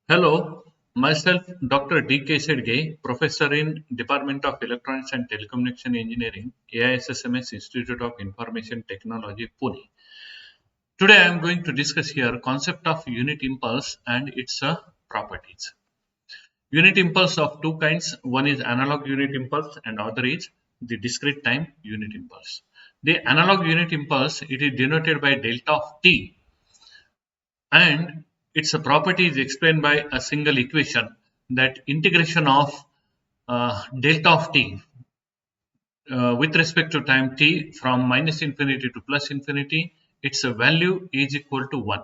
Hello, myself Dr.D.K.Shedge, Professor in Department of Electronics and Telecommunication Engineering, AISSMS Institute of Information Technology, Pune. Today I am going to discuss here concept of unit impulse and its properties. Unit impulse of two kinds. One is analog unit impulse and other is the discrete time unit impulse. The analog unit impulse, it is denoted by delta of t, and its property is explained by a single equation, that integration of delta of t with respect to time t from minus infinity to plus infinity, its value is equal to 1.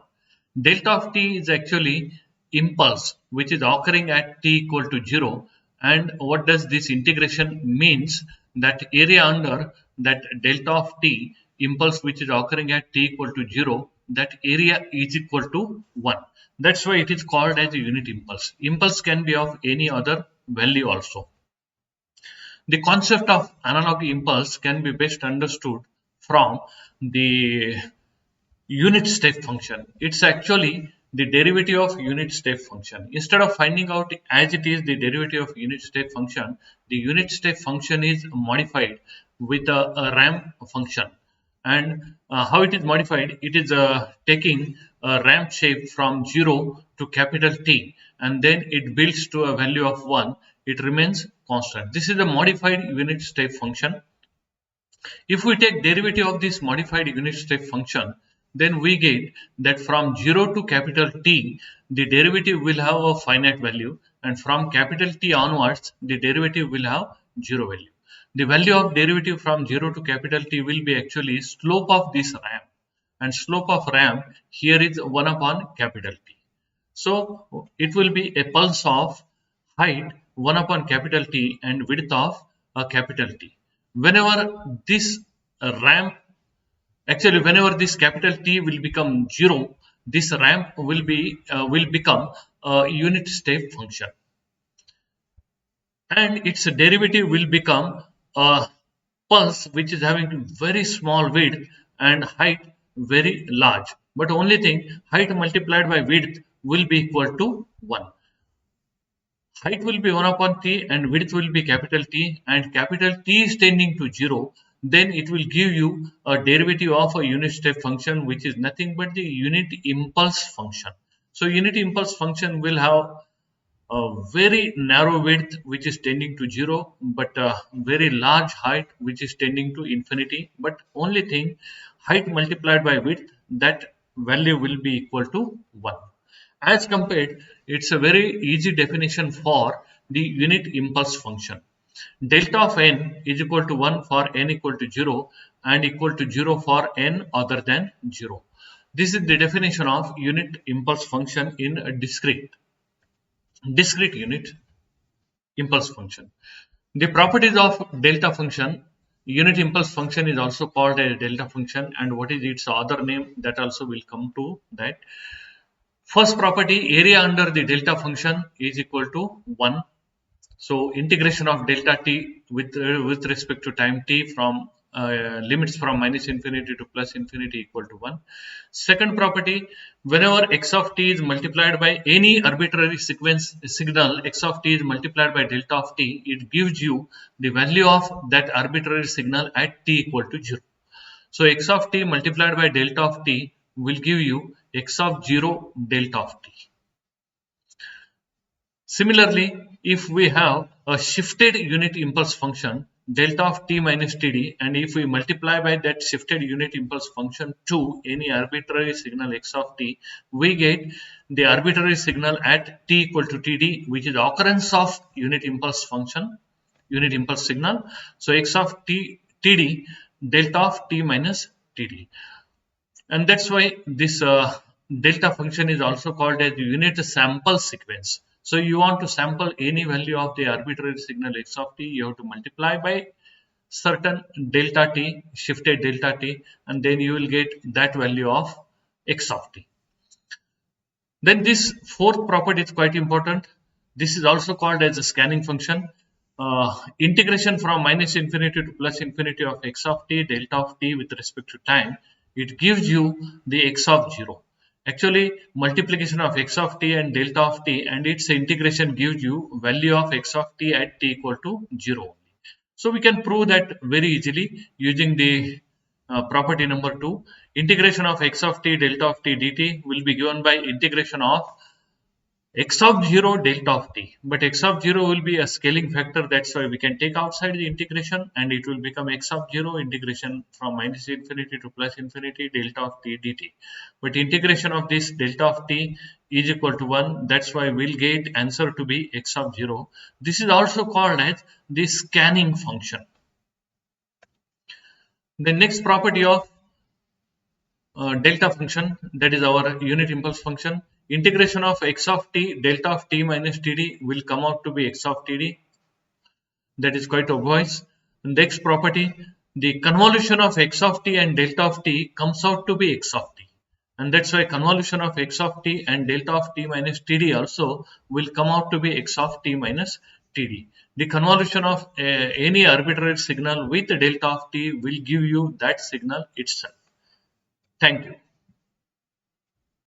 Delta of t is actually impulse which is occurring at t equal to 0. And what does this integration means? That area under that delta of t impulse which is occurring at t equal to 0, that area is equal to 1. That's why it is called as a unit impulse. Impulse can be of any other value also. The concept of analog impulse can be best understood from the unit step function. It's actually the derivative of unit step function. Instead of finding out as it is the derivative of unit step function, the unit step function is modified with a ramp function. And how it is modified? It is taking a ramp shape from 0 to capital T, and then it builds to a value of 1. It remains constant. This is a modified unit step function. If we take derivative of this modified unit step function, then we get that from 0 to capital T, the derivative will have a finite value, and from capital T onwards, the derivative will have 0 value. The value of derivative from 0 to capital T will be actually slope of this ramp, and slope of ramp here is 1 upon capital T. So it will be a pulse of height 1 upon capital T and width of a capital T. Whenever this ramp, actually whenever this capital T will become 0, this ramp will become a unit step function, and its derivative will become a pulse which is having very small width and height very large. But only thing, height multiplied by width will be equal to 1. Height will be 1 upon t and width will be capital T, and capital T is tending to 0, then it will give you a derivative of a unit step function which is nothing but the unit impulse function. So unit impulse function will have a very narrow width which is tending to 0, but a very large height which is tending to infinity. But only thing, height multiplied by width, that value will be equal to 1. As compared, it's a very easy definition for the unit impulse function. Delta of n is equal to 1 for n equal to 0 and equal to 0 for n other than 0. This is the definition of unit impulse function in a discrete unit impulse function. The properties of delta function, unit impulse function is also called a delta function, and what is its other name, that also will come to that. First property, area under the delta function is equal to 1. So integration of delta t with respect to time t from limits from minus infinity to plus infinity equal to 1. Second property, whenever x of t is multiplied by any arbitrary sequence signal, x of t is multiplied by delta of t, it gives you the value of that arbitrary signal at t equal to 0. So x of t multiplied by delta of t will give you x of 0 delta of t. Similarly, if we have a shifted unit impulse function delta of t minus td, and if we multiply by that shifted unit impulse function to any arbitrary signal x of t, we get the arbitrary signal at t equal to td, which is the occurrence of unit impulse function, unit impulse signal. So x of t td delta of t minus td. And that's why this delta function is also called as unit sample sequence. So you want to sample any value of the arbitrary signal x of t, you have to multiply by certain delta t, shifted delta t, and then you will get that value of x of t. Then this fourth property is quite important. This is also called as a scanning function. Integration from minus infinity to plus infinity of x of t delta of t with respect to time, it gives you the x of 0. Actually, multiplication of x of t and delta of t and its integration gives you value of x of t at t equal to 0. So we can prove that very easily using the property number 2. Integration of x of t delta of t dt will be given by integration of x of 0 delta of t, but x of 0 will be a scaling factor, that's why we can take outside the integration and it will become x of 0 integration from minus infinity to plus infinity delta of t dt. But integration of this delta of t is equal to 1, that's why we'll get answer to be x of 0. This is also called as the scanning function. The next property of delta function, that is our unit impulse function, integration of x of t delta of t minus td will come out to be x of td, that is quite obvious. Next property, the convolution of x of t and delta of t comes out to be x of t, and that's why convolution of x of t and delta of t minus td also will come out to be x of t minus td. The convolution of any arbitrary signal with delta of t will give you that signal itself. Thank you.